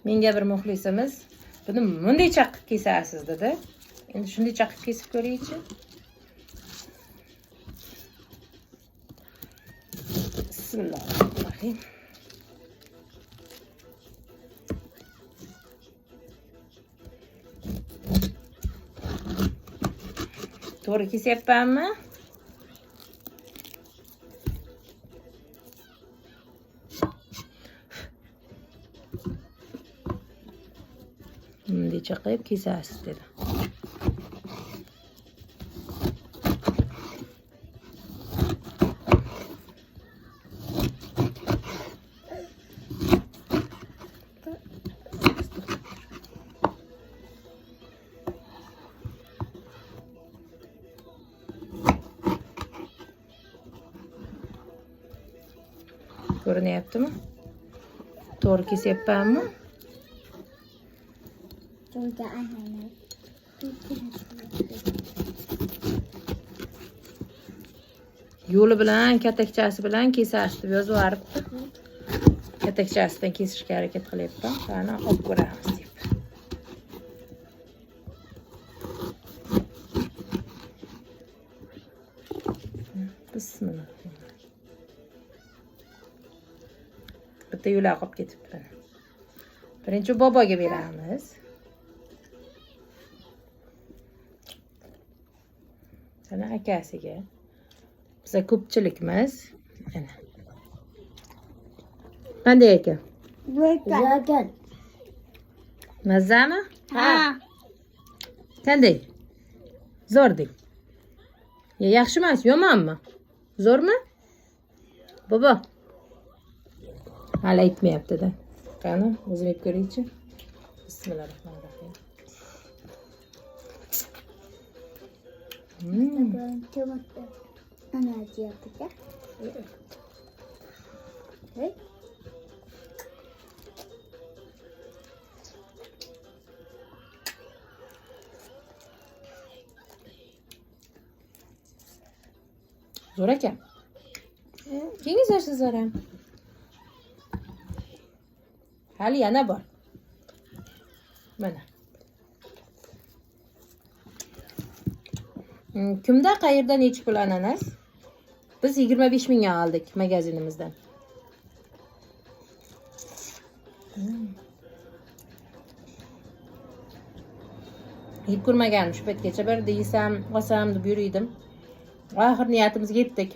Menga bir muxlisimiz buni bunday chaqib kesasiz dedi. Endi shunday chaqib kesib ko'raychi. Bismillahirrohmanirrohim. To'g'ri kesyapmanmi? Bunday chaqib kesasiz dedi. Ko'rinyaptimi? To'g'ri kesyapmanmi? Yo'li bilan, katakchasi bilan kesasiz deb yozib yuboribdi. Katakchasidan kesishga harakat qilyapman. Qani olib ko'ramiz deb. Bismillah. Bitta yo'lak olib ketibdi. Birinchi boboga beramiz. Sana akasiga. Biz ko'pchilikmiz. Mana. Qanday ekan? Zo'r. Mazami? Ha. Qanday? Zo'rdek. Yaxshi emas, yomonmi? Zo'rmi? Bobo. Hali aytmayapti-da. Qani, o'zim yeb ko'raychi. Bismillahirrohmanirrohim. Ana yapacak. Evet. Zo'r ekan. Kengiz zarsiz zo'ram. Hali yana bor. Mana. Kimda qayerda necha pul ananas? Biz 25 mingga oldik magazinimizdan. Yeb ko'rmagandim shu paytgacha. Bir deysam, olsam deb yurdim. Oxir niyatimizga yetdik.